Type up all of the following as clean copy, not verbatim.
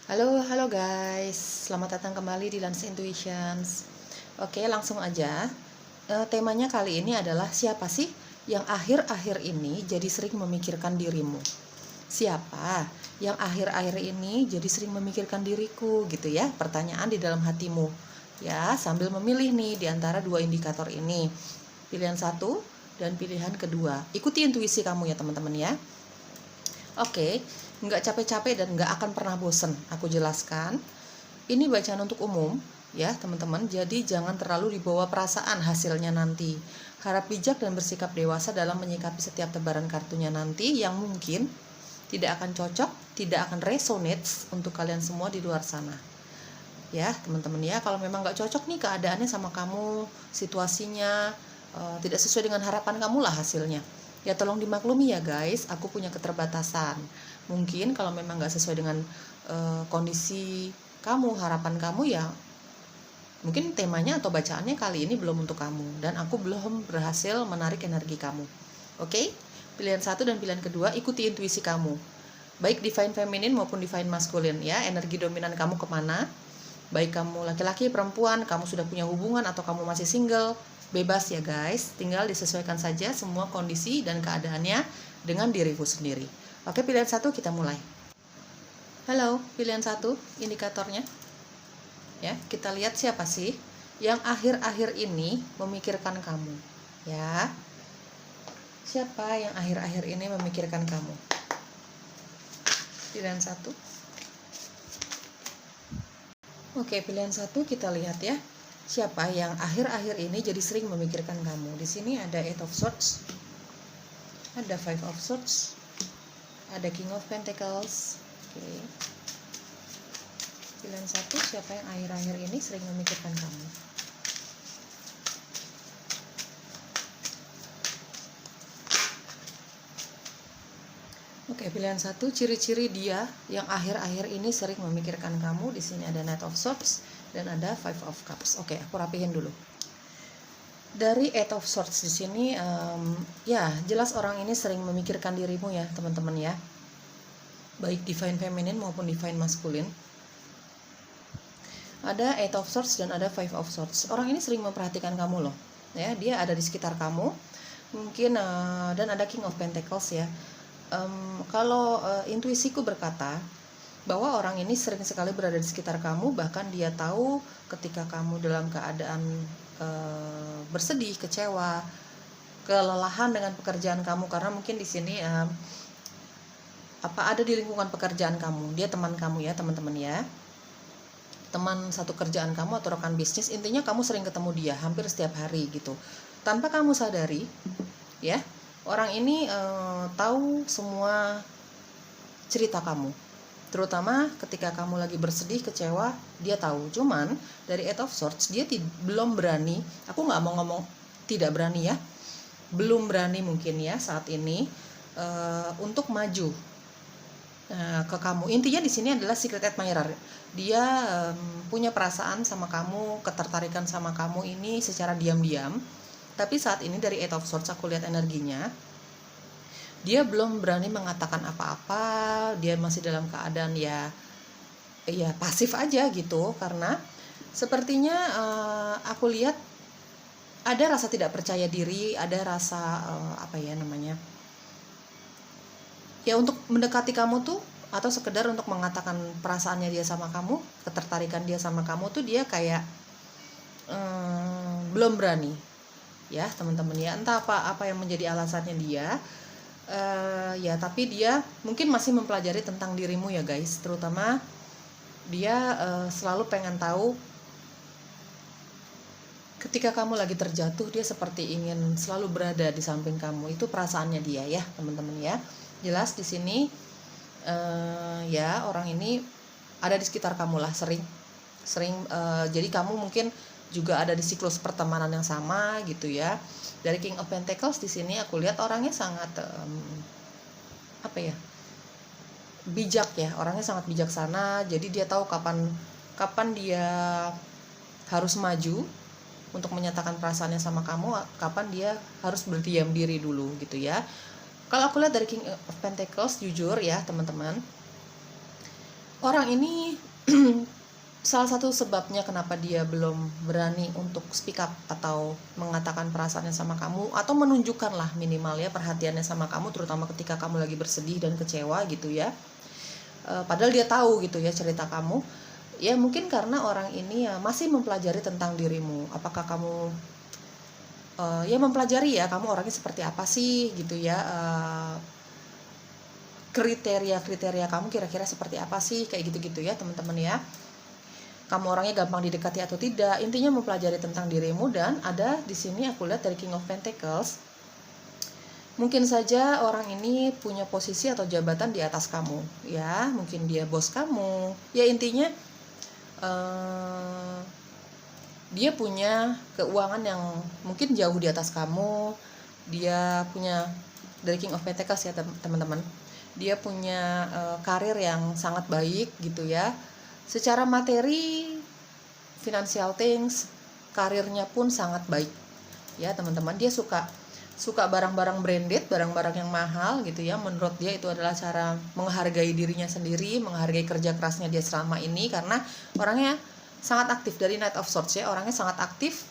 Halo, halo guys. Selamat datang kembali di Lance Intuitions. Oke, langsung aja. Temanya kali ini adalah siapa sih yang akhir-akhir ini jadi sering memikirkan dirimu? Siapa yang akhir-akhir ini jadi sering memikirkan diriku gitu ya? Pertanyaan di dalam hatimu. Ya, sambil memilih nih di antara dua indikator ini. Pilihan satu dan pilihan kedua. Ikuti intuisi kamu ya teman-teman ya. Oke, nggak capek-capek dan nggak akan pernah bosen. Aku jelaskan, ini bacaan untuk umum ya teman-teman. Jadi jangan terlalu dibawa perasaan hasilnya nanti. Harap bijak dan bersikap dewasa dalam menyikapi setiap tebaran kartunya nanti yang mungkin tidak akan cocok, tidak akan resonate untuk kalian semua di luar sana. Ya teman-teman ya, kalau memang nggak cocok nih keadaannya sama kamu, situasinya tidak sesuai dengan harapan kamu lah hasilnya, ya tolong dimaklumi ya guys, aku punya keterbatasan. Mungkin kalau memang nggak sesuai dengan kondisi kamu, harapan kamu, ya mungkin temanya atau bacaannya kali ini belum untuk kamu dan aku belum berhasil menarik energi kamu. Oke, pilihan satu dan pilihan kedua, ikuti intuisi kamu, baik divine feminine maupun divine masculine ya. Energi dominan kamu kemana, baik kamu laki-laki, perempuan, kamu sudah punya hubungan atau kamu masih single, bebas ya guys, tinggal disesuaikan saja semua kondisi dan keadaannya dengan diriku sendiri. Oke, pilihan satu kita mulai. Halo, pilihan satu, indikatornya ya, kita lihat siapa sih yang akhir-akhir ini memikirkan kamu ya. Siapa yang akhir-akhir ini memikirkan kamu? Pilihan satu. Oke, pilihan satu kita lihat ya. Siapa yang akhir-akhir ini jadi sering memikirkan kamu? Di sini ada Eight of Swords, ada Five of Swords, ada King of Pentacles. Oke. Pilihan satu, siapa yang akhir-akhir ini sering memikirkan kamu? Oke, pilihan satu, ciri-ciri dia yang akhir-akhir ini sering memikirkan kamu. Di sini ada Knight of Swords dan ada Five of Cups. Oke, aku rapihin dulu. Dari Eight of Swords di sini, ya jelas orang ini sering memikirkan dirimu ya teman-teman ya, baik divine feminine maupun divine masculine. Ada Eight of Swords dan ada Five of Swords. Orang ini sering memperhatikan kamu loh ya, dia ada di sekitar kamu mungkin, dan ada King of Pentacles ya. Kalau intuisiku berkata bahwa orang ini sering sekali berada di sekitar kamu, bahkan dia tahu ketika kamu dalam keadaan bersedih, kecewa, kelelahan dengan pekerjaan kamu, karena mungkin di sini ada di lingkungan pekerjaan kamu, dia teman kamu ya teman-teman ya, teman satu kerjaan kamu atau rekan bisnis. Intinya kamu sering ketemu dia hampir setiap hari gitu, tanpa kamu sadari ya. Orang ini tahu semua cerita kamu, terutama ketika kamu lagi bersedih, kecewa, dia tahu. Cuman dari Eight of Swords dia belum berani, aku nggak mau ngomong tidak berani ya, belum berani mungkin ya saat ini untuk maju ke kamu. Intinya di sini adalah secret admirer. Dia punya perasaan sama kamu, ketertarikan sama kamu ini secara diam-diam. Tapi saat ini dari Eight of Swords aku lihat energinya, dia belum berani mengatakan apa-apa. Dia masih dalam keadaan ya pasif aja gitu, karena sepertinya aku lihat ada rasa tidak percaya diri, ada rasa ya untuk mendekati kamu tuh, atau sekedar untuk mengatakan perasaannya dia sama kamu, ketertarikan dia sama kamu tuh, dia kayak belum berani ya teman-teman ya. Entah apa yang menjadi alasannya dia, ya tapi dia mungkin masih mempelajari tentang dirimu ya guys. Terutama dia selalu pengen tahu ketika kamu lagi terjatuh, dia seperti ingin selalu berada di samping kamu. Itu perasaannya dia ya teman-teman ya. Jelas di sini ya orang ini ada di sekitar kamu lah, sering jadi kamu mungkin juga ada di siklus pertemanan yang sama gitu ya. Dari King of Pentacles di sini aku lihat orangnya sangat bijak ya, orangnya sangat bijaksana. Jadi dia tahu kapan dia harus maju untuk menyatakan perasaannya sama kamu, kapan dia harus berdiam diri dulu gitu ya. Kalau aku lihat dari King of Pentacles, jujur ya teman-teman, orang ini salah satu sebabnya kenapa dia belum berani untuk speak up atau mengatakan perasaannya sama kamu, atau menunjukkan lah minimal ya perhatiannya sama kamu, terutama ketika kamu lagi bersedih dan kecewa gitu ya. Padahal dia tahu gitu ya cerita kamu, ya mungkin karena orang ini ya masih mempelajari tentang dirimu. Apakah kamu ya mempelajari ya kamu orangnya seperti apa sih gitu ya, kriteria kamu kira-kira seperti apa sih, kayak gitu-gitu ya teman-teman ya. Kamu orangnya gampang didekati atau tidak, intinya mempelajari tentang dirimu. Dan ada di sini aku lihat dari King of Pentacles, mungkin saja orang ini punya posisi atau jabatan di atas kamu ya, mungkin dia bos kamu ya, intinya dia punya keuangan yang mungkin jauh di atas kamu. Dia punya, dari King of Pentacles ya teman-teman, dia punya karir yang sangat baik gitu ya. Secara materi, financial things, karirnya pun sangat baik ya teman-teman. Dia suka barang-barang branded, barang-barang yang mahal gitu ya. Menurut dia itu adalah cara menghargai dirinya sendiri, menghargai kerja kerasnya dia selama ini, karena orangnya sangat aktif. Dari Knight of Swords ya, orangnya sangat aktif.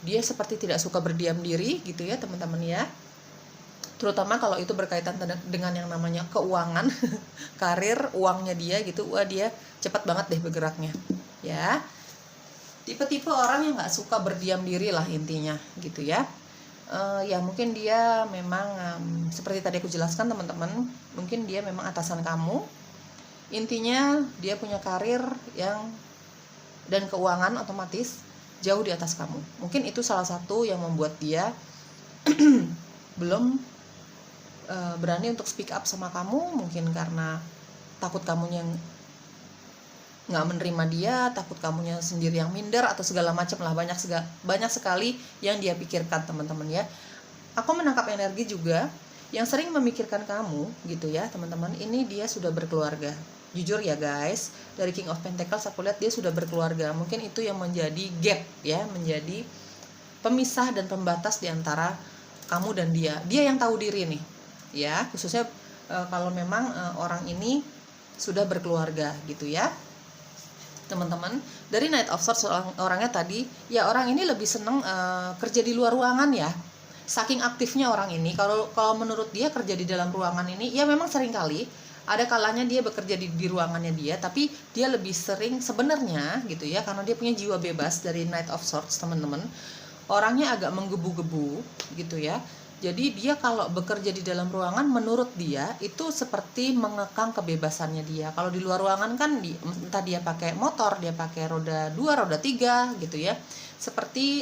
Dia seperti tidak suka berdiam diri gitu ya teman-teman ya. Terutama kalau itu berkaitan dengan yang namanya keuangan, karir, uangnya dia gitu, wah dia cepat banget deh bergeraknya ya. Tipe-tipe orang yang nggak suka berdiam diri lah intinya gitu ya. Ya mungkin dia memang seperti tadi aku jelaskan teman-teman, mungkin dia memang atasan kamu. Intinya dia punya karir yang dan keuangan otomatis jauh di atas kamu. Mungkin itu salah satu yang membuat dia belum berani untuk speak up sama kamu, mungkin karena takut kamunya nggak menerima dia, takut kamunya sendiri yang minder atau segala macam lah, banyak sekali yang dia pikirkan teman-teman ya. Aku menangkap energi juga yang sering memikirkan kamu gitu ya teman-teman. Ini dia sudah berkeluarga, jujur ya guys, dari King of Pentacles aku lihat dia sudah berkeluarga. Mungkin itu yang menjadi gap ya, menjadi pemisah dan pembatas di antara kamu dan dia. Dia yang tahu diri nih ya, khususnya kalau memang orang ini sudah berkeluarga gitu ya teman-teman. Dari Knight of Swords orangnya tadi ya, orang ini lebih seneng kerja di luar ruangan ya, saking aktifnya orang ini. Kalau menurut dia kerja di dalam ruangan ini ya, memang sering kali ada kalanya dia bekerja di ruangannya dia, tapi dia lebih sering sebenarnya gitu ya, karena dia punya jiwa bebas. Dari Knight of Swords teman-teman, orangnya agak menggebu-gebu gitu ya. Jadi dia kalau bekerja di dalam ruangan, menurut dia itu seperti mengekang kebebasannya dia. Kalau di luar ruangan kan entah dia pakai motor, dia pakai roda 2, roda 3 gitu ya, seperti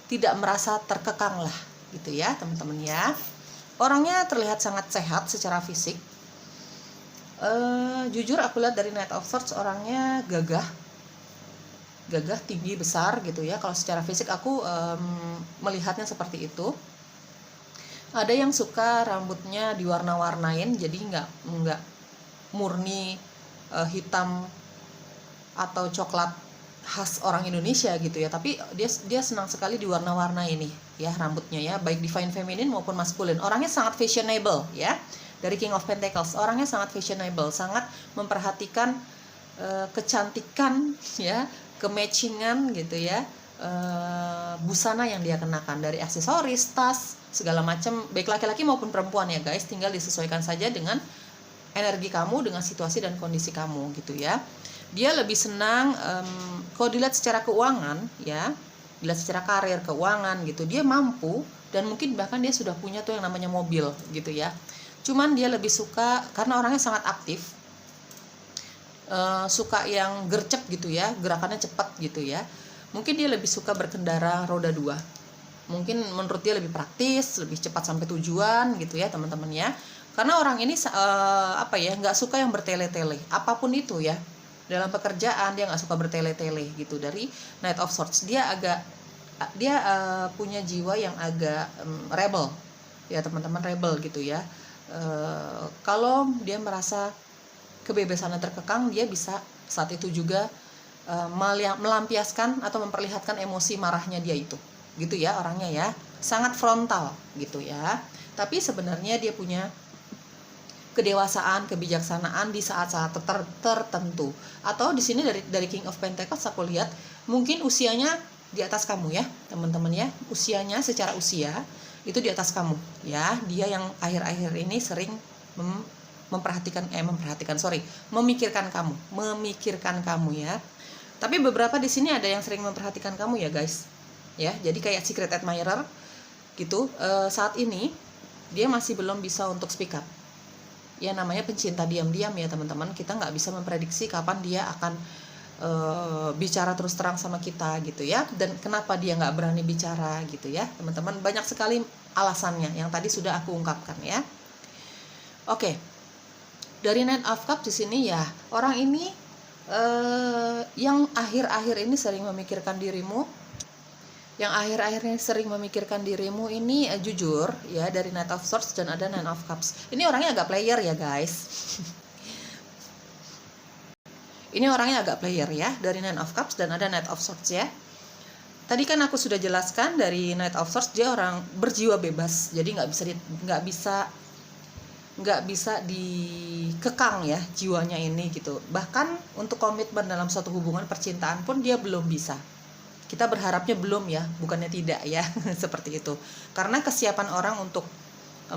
tidak merasa terkekang lah gitu ya teman-teman ya. Orangnya terlihat sangat sehat secara fisik. Jujur aku lihat dari Knight of Swords orangnya gagah, tinggi, besar gitu ya. Kalau secara fisik aku melihatnya seperti itu. Ada yang suka rambutnya diwarna-warnain, jadi nggak murni hitam atau coklat khas orang Indonesia gitu ya, tapi dia senang sekali diwarna-warna ini ya rambutnya ya, baik divine feminine maupun maskulin. Orangnya sangat fashionable ya. Dari King of Pentacles orangnya sangat fashionable, sangat memperhatikan kecantikan ya, kematchingan gitu ya, busana yang dia kenakan, dari aksesoris, tas, segala macam, baik laki-laki maupun perempuan ya guys. Tinggal disesuaikan saja dengan energi kamu, dengan situasi dan kondisi kamu gitu ya. Dia lebih senang kalau dilihat secara keuangan ya, dilihat secara karir, keuangan gitu, dia mampu, dan mungkin bahkan dia sudah punya tuh yang namanya mobil gitu ya. Cuman dia lebih suka, karena orangnya sangat aktif, suka yang gercep gitu ya, gerakannya cepat gitu ya. Mungkin dia lebih suka berkendara roda 2. Mungkin menurut dia lebih praktis, lebih cepat sampai tujuan gitu ya teman-teman ya. Karena orang ini nggak suka yang bertele-tele, apapun itu ya. Dalam pekerjaan dia nggak suka bertele-tele gitu. Dari Knight of Swords dia punya jiwa yang agak rebel ya teman-teman, rebel gitu ya. Kalau dia merasa kebebasannya terkekang, dia bisa saat itu juga melampiaskan atau memperlihatkan emosi marahnya dia itu gitu ya. Orangnya ya sangat frontal gitu ya, tapi sebenarnya dia punya kedewasaan, kebijaksanaan di saat-saat tertentu. Atau di sini dari King of Pentacles aku lihat mungkin usianya di atas kamu ya, teman-teman ya. Usianya secara usia itu di atas kamu ya. Dia yang akhir-akhir ini sering memikirkan kamu ya. Tapi beberapa di sini ada yang sering memperhatikan kamu ya guys. Ya, jadi kayak secret admirer gitu. Saat ini dia masih belum bisa untuk speak up. Ya namanya pencinta diam-diam ya teman-teman. Kita nggak bisa memprediksi kapan dia akan bicara terus terang sama kita gitu ya. Dan kenapa dia nggak berani bicara gitu ya teman-teman. Banyak sekali alasannya yang tadi sudah aku ungkapkan ya. Oke. Dari Knight of Cups di sini ya, orang ini yang akhir-akhir ini sering memikirkan dirimu. Yang akhir-akhirnya sering memikirkan dirimu ini jujur ya, dari Knight of Swords dan ada Nine of Cups. Ini orangnya agak player ya guys. Ini orangnya agak player ya, dari Nine of Cups dan ada Knight of Swords ya. Tadi kan aku sudah jelaskan dari Knight of Swords dia orang berjiwa bebas, jadi nggak bisa dikekang ya jiwanya ini gitu. Bahkan untuk komitmen dalam suatu hubungan percintaan pun dia belum bisa. Kita berharapnya belum ya, bukannya tidak ya. Seperti itu. Karena kesiapan orang untuk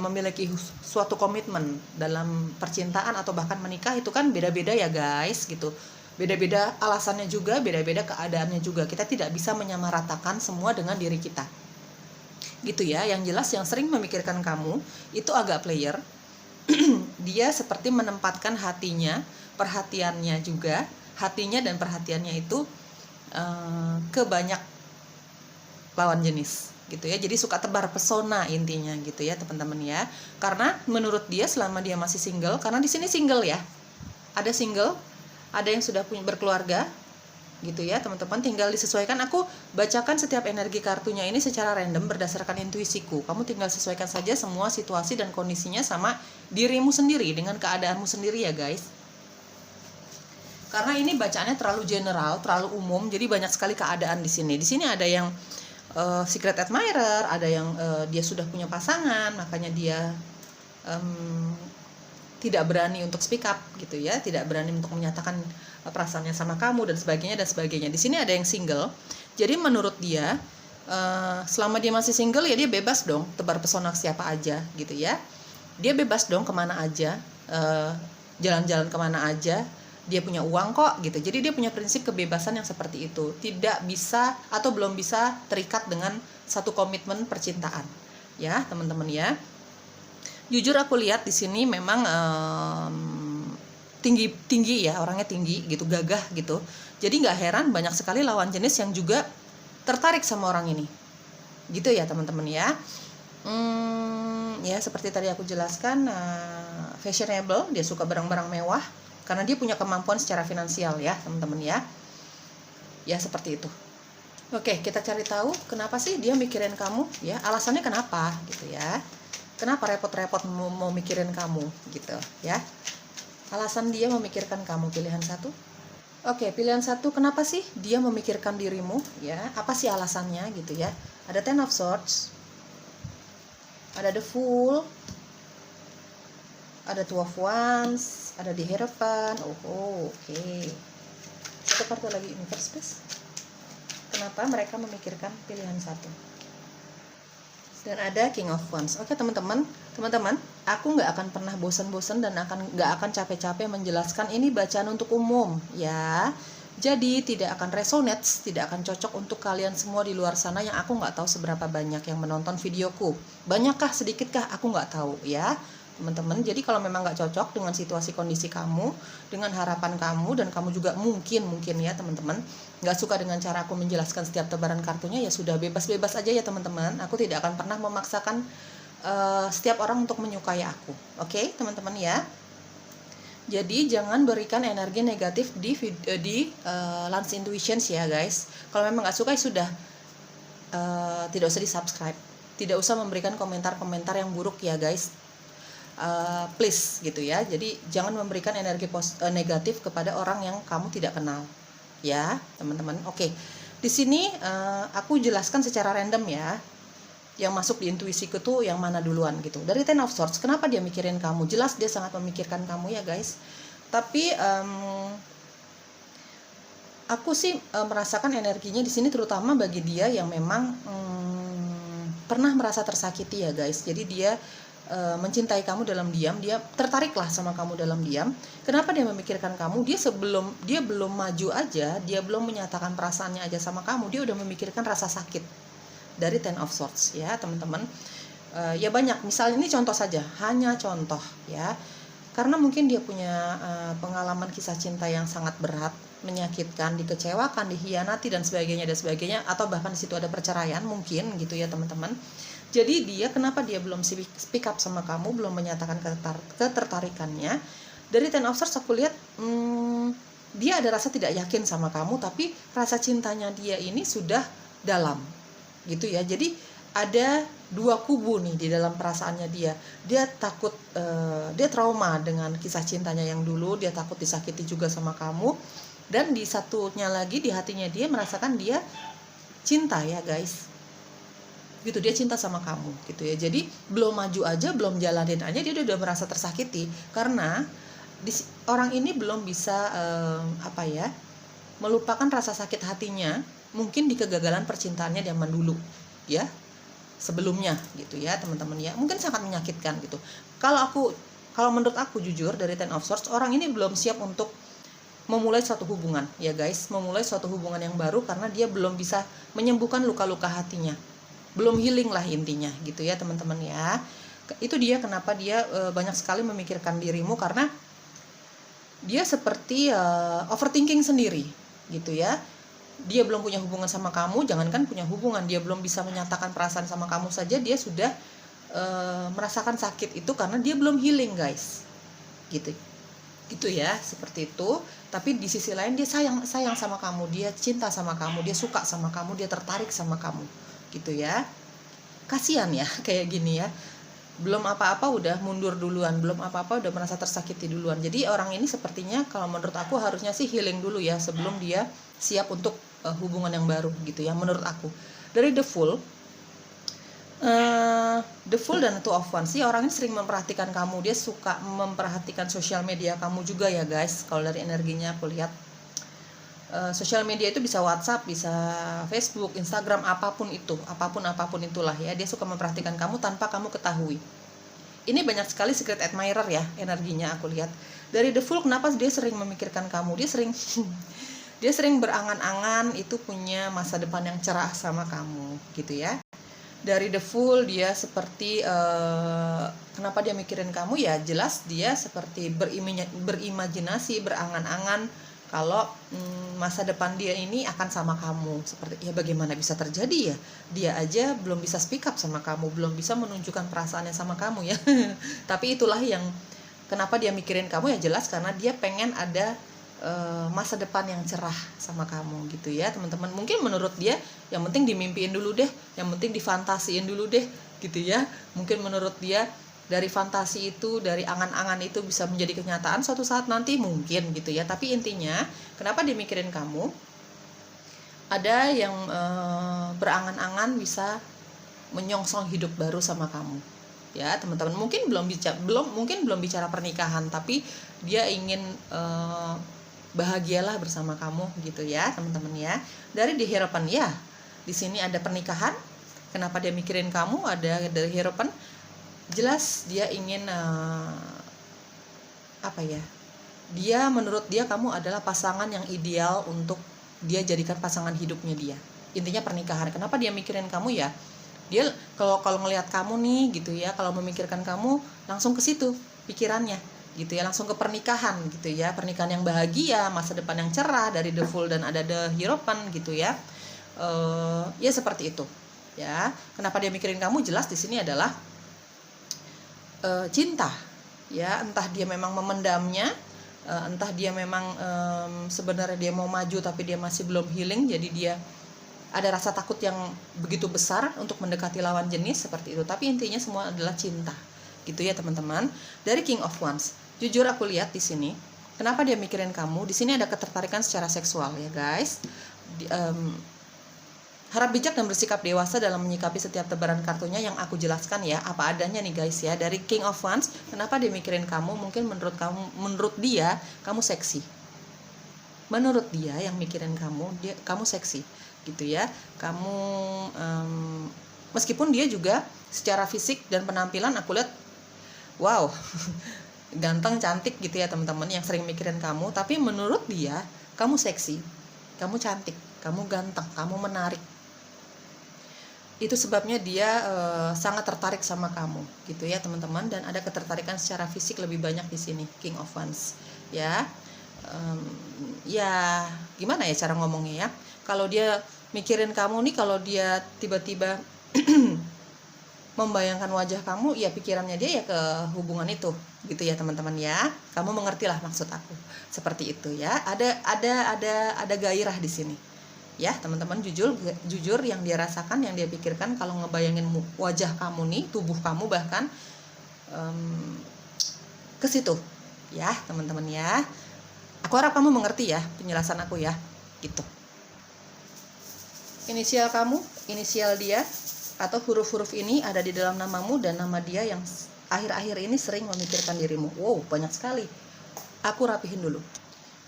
memiliki suatu komitmen dalam percintaan atau bahkan menikah itu kan beda-beda ya guys gitu. Beda-beda alasannya juga, beda-beda keadaannya juga. Kita tidak bisa menyamaratakan semua dengan diri kita. Gitu ya. Yang jelas yang sering memikirkan kamu itu agak player. Dia seperti menempatkan hatinya, perhatiannya juga, hatinya dan perhatiannya itu ke banyak lawan jenis gitu ya. Jadi suka tebar pesona intinya gitu ya teman-teman ya. Karena menurut dia selama dia masih single, karena di sini single ya, ada single, ada yang sudah punya berkeluarga gitu ya teman-teman. Tinggal disesuaikan. Aku bacakan setiap energi kartunya ini secara random berdasarkan intuisiku. Kamu tinggal sesuaikan saja semua situasi dan kondisinya sama dirimu sendiri, dengan keadaanmu sendiri ya guys. Karena ini bacaannya terlalu general, terlalu umum, jadi banyak sekali keadaan di sini. Di sini ada yang secret admirer, ada yang dia sudah punya pasangan, makanya dia tidak berani untuk speak up gitu ya, tidak berani untuk menyatakan perasaannya sama kamu dan sebagainya dan sebagainya. Di sini ada yang single, jadi menurut dia selama dia masih single ya dia bebas dong tebar pesona siapa aja gitu ya. Dia bebas dong kemana aja, jalan-jalan kemana aja. Dia punya uang kok gitu. Jadi dia punya prinsip kebebasan yang seperti itu. Tidak bisa atau belum bisa terikat dengan satu komitmen percintaan. Ya, teman-teman ya. Jujur aku lihat di sini memang tinggi ya, orangnya tinggi gitu, gagah gitu. Jadi nggak heran banyak sekali lawan jenis yang juga tertarik sama orang ini. Gitu ya, teman-teman ya. Ya seperti tadi aku jelaskan, fashionable, dia suka barang-barang mewah. Karena dia punya kemampuan secara finansial ya teman-teman ya. Ya seperti itu. Oke, kita cari tahu kenapa sih dia mikirin kamu ya. Alasannya kenapa gitu ya. Kenapa repot-repot mau mikirin kamu gitu ya. Alasan dia memikirkan kamu, pilihan satu. Oke, pilihan satu, kenapa sih dia memikirkan dirimu ya. Apa sih alasannya gitu ya. Ada Ten of Swords, ada The Fool, ada Two of Wands, ada di Hierophant. Oke. Satu kartu lagi, Universe Please. Kenapa mereka memikirkan pilihan satu? Dan ada King of Wands. Oke teman-teman, aku nggak akan pernah bosan-bosan dan nggak akan capek-capek menjelaskan ini bacaan untuk umum ya. Jadi tidak akan resonate, tidak akan cocok untuk kalian semua di luar sana yang aku nggak tahu seberapa banyak yang menonton videoku. Banyakkah, sedikitkah, aku nggak tahu ya. Teman-teman, jadi kalau memang nggak cocok dengan situasi kondisi kamu, dengan harapan kamu, dan kamu juga mungkin ya teman-teman nggak suka dengan cara aku menjelaskan setiap tebaran kartunya, ya sudah, bebas-bebas aja ya teman-teman. Aku tidak akan pernah memaksakan setiap orang untuk menyukai aku. Oke, teman-teman ya. Jadi jangan berikan energi negatif di Lance Intuitions ya guys. Kalau memang nggak suka ya sudah, tidak usah di subscribe, tidak usah memberikan komentar-komentar yang buruk ya guys. Please gitu ya. Jadi jangan memberikan energi negatif kepada orang yang kamu tidak kenal ya teman-teman. Oke, di sini aku jelaskan secara random ya. yang masuk di intuisiku tuh yang mana duluan gitu. Dari Ten of Swords, kenapa dia mikirin kamu? Jelas dia sangat memikirkan kamu ya guys. Tapi aku sih merasakan energinya di sini terutama bagi dia yang memang pernah merasa tersakiti ya guys. Jadi dia mencintai kamu dalam diam, dia tertariklah sama kamu dalam diam. Kenapa dia memikirkan kamu? Dia belum maju aja, dia belum menyatakan perasaannya aja sama kamu, dia udah memikirkan rasa sakit dari Ten of Swords ya teman-teman. Ya banyak, misalnya ini contoh saja, hanya contoh ya, karena mungkin dia punya pengalaman kisah cinta yang sangat berat, menyakitkan, dikecewakan, dikhianati dan sebagainya, atau bahkan di situ ada perceraian mungkin gitu ya teman-teman. Jadi dia, kenapa dia belum speak up sama kamu, belum menyatakan ketertarikannya? Dari Ten of Swords aku lihat dia ada rasa tidak yakin sama kamu, tapi rasa cintanya dia ini sudah dalam gitu ya. Jadi ada dua kubu nih di dalam perasaannya dia. Dia takut, dia trauma dengan kisah cintanya yang dulu, dia takut disakiti juga sama kamu. Dan di satunya lagi di hatinya dia merasakan dia cinta ya guys. Gitu, dia cinta sama kamu gitu ya. Jadi belum maju aja, belum jalanin aja dia udah merasa tersakiti karena orang ini belum bisa melupakan rasa sakit hatinya mungkin di kegagalan percintaannya zaman dulu ya, sebelumnya gitu ya teman-teman ya. Mungkin sangat menyakitkan gitu. Kalau menurut aku jujur dari Ten of Swords, orang ini belum siap untuk memulai suatu hubungan ya guys, memulai suatu hubungan yang baru karena dia belum bisa menyembuhkan luka-luka hatinya, belum healing lah intinya gitu ya teman-teman ya. Itu dia kenapa dia banyak sekali memikirkan dirimu, karena dia seperti overthinking sendiri gitu ya. Dia belum punya hubungan sama kamu, jangankan punya hubungan, dia belum bisa menyatakan perasaan sama kamu saja dia sudah merasakan sakit itu karena dia belum healing guys gitu ya, seperti itu. Tapi di sisi lain dia sayang sama kamu, dia cinta sama kamu, dia suka sama kamu, dia tertarik sama kamu gitu ya. Kasihan ya kayak gini ya, belum apa-apa udah mundur duluan, belum apa-apa udah merasa tersakiti duluan. Jadi orang ini sepertinya kalau menurut aku harusnya sih healing dulu ya sebelum dia siap untuk hubungan yang baru gitu ya menurut aku. Dari The Fool dan Two of Wands sih, orang ini sering memperhatikan kamu, dia suka memperhatikan sosial media kamu juga ya guys. Kalau dari energinya aku lihat sosial media itu bisa WhatsApp, bisa Facebook, Instagram, apapun itulah ya, dia suka memperhatikan kamu tanpa kamu ketahui. Ini banyak sekali secret admirer ya energinya aku lihat. Dari The Fool, kenapa dia sering memikirkan kamu, dia sering berangan-angan itu punya masa depan yang cerah sama kamu gitu ya. Dari The Fool dia seperti kenapa dia mikirin kamu ya, jelas dia seperti berimajinasi, berangan-angan kalau masa depan dia ini akan sama kamu. Seperti ya bagaimana bisa terjadi ya, dia aja belum bisa speak up sama kamu, belum bisa menunjukkan perasaannya sama kamu ya. Tapi itulah yang kenapa dia mikirin kamu ya, jelas karena dia pengen ada masa depan yang cerah sama kamu gitu ya teman-teman. Mungkin menurut dia yang penting dimimpiin dulu deh, yang penting difantasiin dulu deh gitu ya. Mungkin menurut dia dari fantasi itu, dari angan-angan itu bisa menjadi kenyataan suatu saat nanti mungkin gitu ya. Tapi intinya kenapa dia mikirin kamu, ada yang berangan-angan bisa menyongsong hidup baru sama kamu ya teman-teman. Mungkin belum bicara pernikahan, tapi dia ingin bahagialah bersama kamu gitu ya teman-teman ya. Dari The Hierophant ya, di sini ada pernikahan. Kenapa dia mikirin kamu? Ada dari Hierophant, jelas dia ingin dia menurut dia kamu adalah pasangan yang ideal untuk dia jadikan pasangan hidupnya dia. Intinya pernikahan. Kenapa dia mikirin kamu ya? Dia kalau ngelihat kamu nih gitu ya, kalau memikirkan kamu langsung ke situ pikirannya gitu ya, langsung ke pernikahan gitu ya, pernikahan yang bahagia, masa depan yang cerah. Dari The Fool dan ada The Hierophant gitu ya. Ya seperti itu ya. Kenapa dia mikirin kamu? Jelas di sini adalah cinta ya. Entah dia memang memendamnya, entah dia memang sebenarnya dia mau maju tapi dia masih belum healing, jadi dia ada rasa takut yang begitu besar untuk mendekati lawan jenis seperti itu. Tapi intinya semua adalah cinta gitu ya teman-teman. Dari King of Wands, jujur aku lihat di sini kenapa dia mikirin kamu. Di sini ada ketertarikan secara seksual ya guys. Harap bijak dan bersikap dewasa dalam menyikapi setiap tebaran kartunya yang aku jelaskan ya, apa adanya nih guys ya. Dari King of Wands, kenapa dia mikirin kamu? Mungkin menurut dia kamu seksi. Menurut dia yang mikirin kamu seksi gitu ya. Kamu meskipun dia juga secara fisik dan penampilan aku lihat wow, ganteng cantik gitu ya teman-teman yang sering mikirin kamu, tapi menurut dia kamu seksi, kamu cantik, kamu ganteng, kamu menarik. Itu sebabnya dia sangat tertarik sama kamu gitu ya teman-teman, dan ada ketertarikan secara fisik lebih banyak di sini King of Wands ya. Ya gimana ya cara ngomongnya ya, kalau dia mikirin kamu nih, kalau dia tiba-tiba membayangkan wajah kamu, ya pikirannya dia ya ke hubungan itu gitu ya teman-teman ya. Kamu mengertilah maksud aku seperti itu ya. Ada gairah di sini ya teman-teman. Jujur yang dia rasakan, yang dia pikirkan kalau ngebayangin wajah kamu nih, tubuh kamu bahkan ke situ ya teman-teman ya. Aku harap kamu mengerti ya penjelasan aku ya gitu. Inisial kamu, inisial dia, atau huruf-huruf ini ada di dalam namamu dan nama dia yang akhir-akhir ini sering memikirkan dirimu. Wow, banyak sekali. Aku rapihin dulu.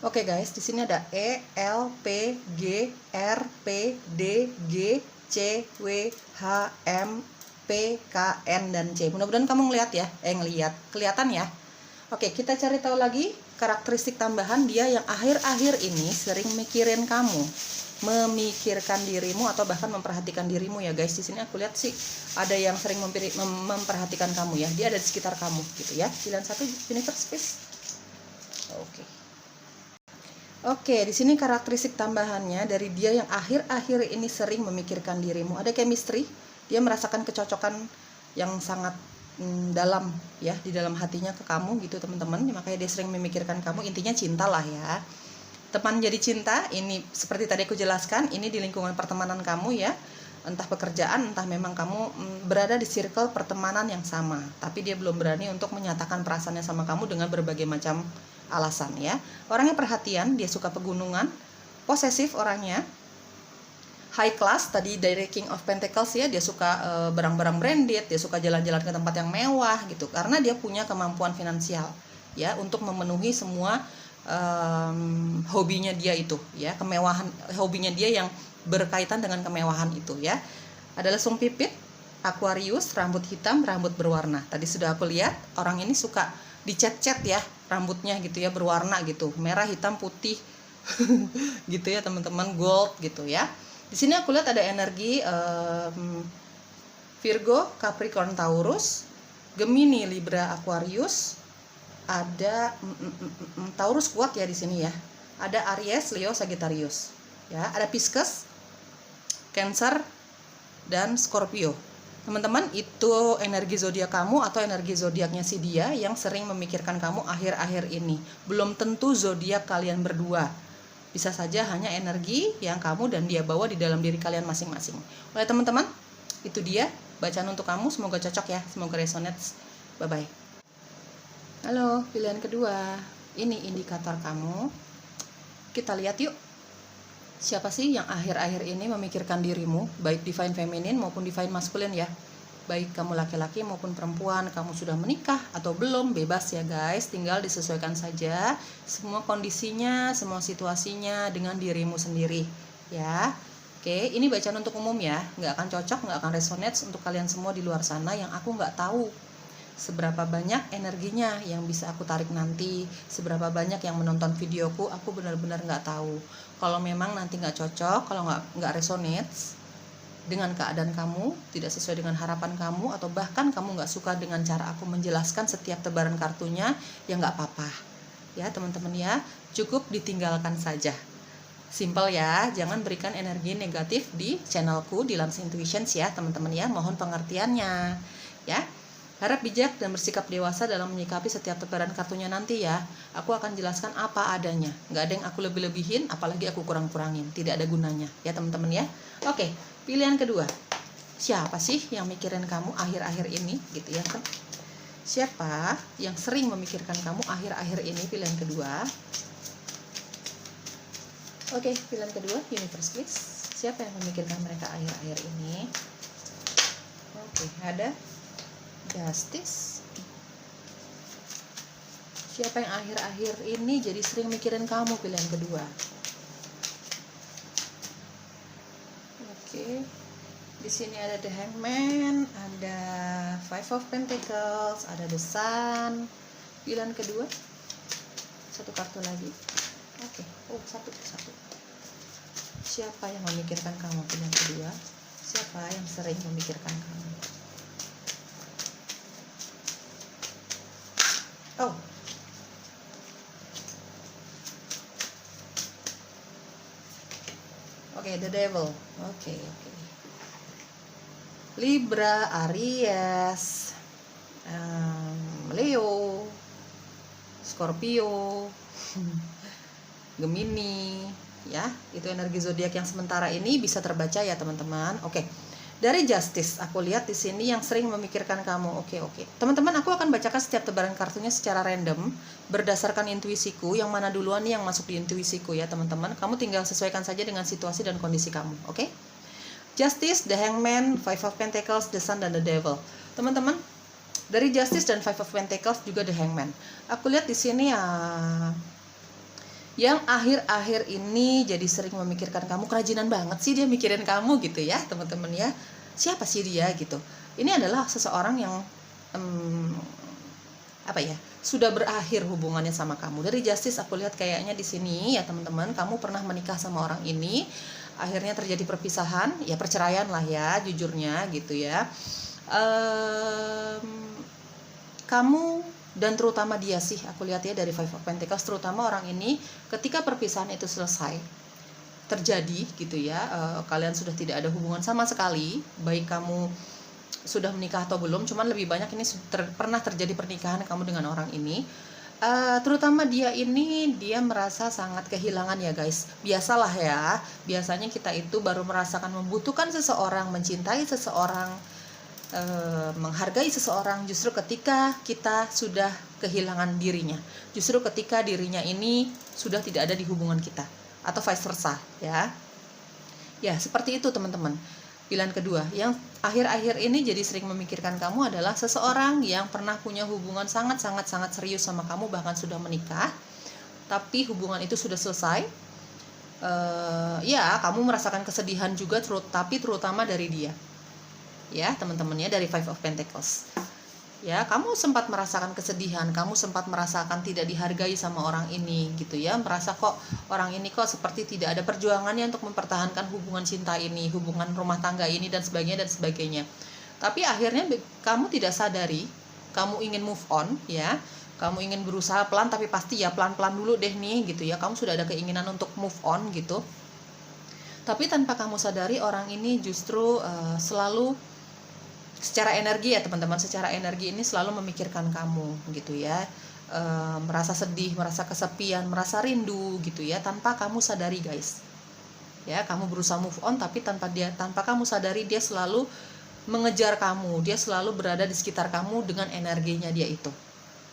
Oke guys, di sini ada E, L, P, G, R, P, D, G, C, W, H, M, P, K, N, dan C. Mudah-mudahan kamu ngeliat ya, kelihatan ya. Oke, kita cari tahu lagi karakteristik tambahan dia yang akhir-akhir ini sering mikirin kamu, memikirkan dirimu atau bahkan memperhatikan dirimu ya guys. Di sini aku lihat sih ada yang sering memperhatikan kamu ya. Dia ada di sekitar kamu gitu ya. Pilihan 1 universe please. Oke, di sini karakteristik tambahannya dari dia yang akhir-akhir ini sering memikirkan dirimu. Ada chemistry, dia merasakan kecocokan yang sangat dalam ya di dalam hatinya ke kamu gitu teman-teman. Makanya dia sering memikirkan kamu, intinya cinta lah ya. Teman jadi cinta, ini seperti tadi aku jelaskan, ini di lingkungan pertemanan kamu ya. Entah pekerjaan, entah memang kamu berada di circle pertemanan yang sama, tapi dia belum berani untuk menyatakan perasaannya sama kamu dengan berbagai macam alasan ya. Orangnya perhatian, dia suka pegunungan, posesif orangnya, high class tadi dari King of Pentacles ya. Dia suka barang-barang branded, dia suka jalan-jalan ke tempat yang mewah gitu, karena dia punya kemampuan finansial ya untuk memenuhi semua hobinya dia itu ya, kemewahan hobinya dia yang berkaitan dengan kemewahan itu ya. Ada lesung pipit, Aquarius, rambut hitam, rambut berwarna. Tadi sudah aku lihat orang ini suka dicet-cet ya rambutnya gitu ya, berwarna gitu, merah, hitam, putih gitu ya teman-teman, gold gitu ya. Di sini aku lihat ada energi Virgo, Capricorn, Taurus, Gemini, Libra, Aquarius. Ada Taurus kuat ya di sini ya. Ada Aries, Leo, Sagittarius. Ya, ada Pisces, Cancer, dan Scorpio. Teman-teman, itu energi zodiak kamu atau energi zodiaknya si dia yang sering memikirkan kamu akhir-akhir ini. Belum tentu zodiak kalian berdua. Bisa saja hanya energi yang kamu dan dia bawa di dalam diri kalian masing-masing. Oleh teman-teman, itu dia bacaan untuk kamu. Semoga cocok ya, semoga resonate. Bye-bye. Halo, pilihan kedua. Ini indikator kamu. Kita lihat yuk. Siapa sih yang akhir-akhir ini memikirkan dirimu, baik divine feminine maupun divine masculine ya. Baik kamu laki-laki maupun perempuan, kamu sudah menikah atau belum, bebas ya guys. Tinggal disesuaikan saja semua kondisinya, semua situasinya dengan dirimu sendiri ya. Oke, ini bacaan untuk umum ya. Nggak akan cocok, nggak akan resonate untuk kalian semua di luar sana yang aku nggak tahu seberapa banyak energinya yang bisa aku tarik nanti, seberapa banyak yang menonton videoku, aku benar-benar nggak tahu. Kalau memang nanti nggak cocok, kalau nggak resonate dengan keadaan kamu, tidak sesuai dengan harapan kamu, atau bahkan kamu nggak suka dengan cara aku menjelaskan setiap tebaran kartunya, ya nggak apa-apa ya teman-teman ya, cukup ditinggalkan saja. Simple ya, jangan berikan energi negatif di channelku di Lance Intuitions ya teman-teman ya, mohon pengertiannya ya. Harap bijak dan bersikap dewasa dalam menyikapi setiap tebaran kartunya nanti ya. Aku akan jelaskan apa adanya. Nggak ada yang aku lebih-lebihin, apalagi aku kurang-kurangin. Tidak ada gunanya ya teman-teman ya. Oke, pilihan kedua. Siapa sih yang mikirin kamu akhir-akhir ini gitu ya kan? Siapa yang sering memikirkan kamu akhir-akhir ini? Pilihan kedua. Oke, pilihan kedua, universe please. Siapa yang memikirkan mereka akhir-akhir ini? Oke, ada Justice. Siapa yang akhir-akhir ini jadi sering mikirin kamu, pilihan kedua. Oke. Di sini ada The Hangman, ada Five of Pentacles, ada The Sun. Pilihan kedua. Satu kartu lagi. Oke. Oh, satu. Siapa yang memikirkan kamu, pilihan kedua? Siapa yang sering memikirkan kamu? Oh. Oke, The Devil. Oke. Libra, Aries, Leo, Scorpio, Gemini, ya, itu energi zodiak yang sementara ini bisa terbaca ya teman-teman. Oke. Dari Justice, aku lihat di sini yang sering memikirkan kamu. Oke. Teman-teman, aku akan bacakan setiap tebaran kartunya secara random berdasarkan intuisiku. Yang mana duluan nih yang masuk di intuisiku ya teman-teman. Kamu tinggal sesuaikan saja dengan situasi dan kondisi kamu. Oke? Justice, The Hangman, Five of Pentacles, The Sun, dan The Devil. Teman-teman, dari Justice dan Five of Pentacles juga The Hangman. Aku lihat di sini ya, yang akhir-akhir ini jadi sering memikirkan kamu. Kerajinan banget sih dia mikirin kamu gitu ya teman-teman ya. Siapa sih dia gitu? Ini adalah seseorang yang sudah berakhir hubungannya sama kamu. Dari Justice aku lihat kayaknya di sini ya teman-teman, kamu pernah menikah sama orang ini, akhirnya terjadi perpisahan, ya perceraian lah ya jujurnya gitu ya. Kamu dan terutama dia sih, aku lihat ya dari Five of Pentacles, terutama orang ini ketika perpisahan itu selesai terjadi gitu ya, kalian sudah tidak ada hubungan sama sekali, baik kamu sudah menikah atau belum, cuman lebih banyak ini pernah terjadi pernikahan kamu dengan orang ini. Terutama dia ini, dia merasa sangat kehilangan ya guys. Biasalah ya, biasanya kita itu baru merasakan membutuhkan seseorang, mencintai seseorang, menghargai seseorang justru ketika kita sudah kehilangan dirinya, justru ketika dirinya ini sudah tidak ada di hubungan kita, atau vice versa ya seperti itu teman-teman. Pilihan kedua yang akhir-akhir ini jadi sering memikirkan kamu adalah seseorang yang pernah punya hubungan sangat serius sama kamu, bahkan sudah menikah, tapi hubungan itu sudah selesai. Ya kamu merasakan kesedihan juga, tapi terutama dari dia ya teman-teman ya, dari Five of Pentacles ya. Kamu sempat merasakan kesedihan, kamu sempat merasakan tidak dihargai sama orang ini gitu ya, merasa kok orang ini kok seperti tidak ada perjuangannya untuk mempertahankan hubungan cinta ini, hubungan rumah tangga ini, dan sebagainya. Tapi akhirnya kamu tidak sadari, kamu ingin move on ya, kamu ingin berusaha pelan, tapi pasti ya pelan-pelan dulu deh nih gitu ya, kamu sudah ada keinginan untuk move on gitu, tapi tanpa kamu sadari orang ini justru selalu secara energi ya teman-teman, secara energi ini selalu memikirkan kamu gitu ya, merasa sedih, merasa kesepian, merasa rindu gitu ya, tanpa kamu sadari guys ya. Kamu berusaha move on, tapi tanpa kamu sadari dia selalu mengejar kamu, dia selalu berada di sekitar kamu dengan energinya dia itu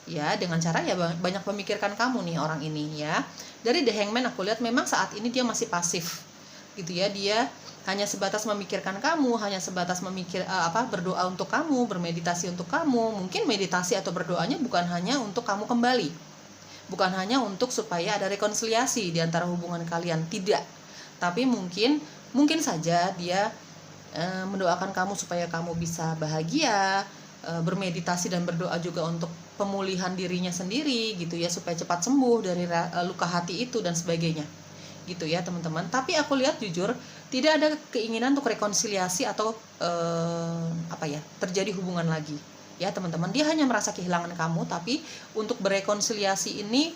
ya, dengan cara ya banyak memikirkan kamu nih orang ini ya. Dari The Hangman aku lihat memang saat ini dia masih pasif gitu ya, dia hanya sebatas memikirkan kamu, hanya sebatas berdoa untuk kamu, bermeditasi untuk kamu. Mungkin meditasi atau berdoanya bukan hanya untuk kamu kembali, bukan hanya untuk supaya ada rekonsiliasi di antara hubungan kalian, tidak. Tapi mungkin saja dia mendoakan kamu supaya kamu bisa bahagia, bermeditasi dan berdoa juga untuk pemulihan dirinya sendiri gitu ya, supaya cepat sembuh dari luka hati itu dan sebagainya gitu ya teman-teman. Tapi aku lihat jujur tidak ada keinginan untuk rekonsiliasi atau terjadi hubungan lagi ya teman-teman. Dia hanya merasa kehilangan kamu, tapi untuk berekonsiliasi ini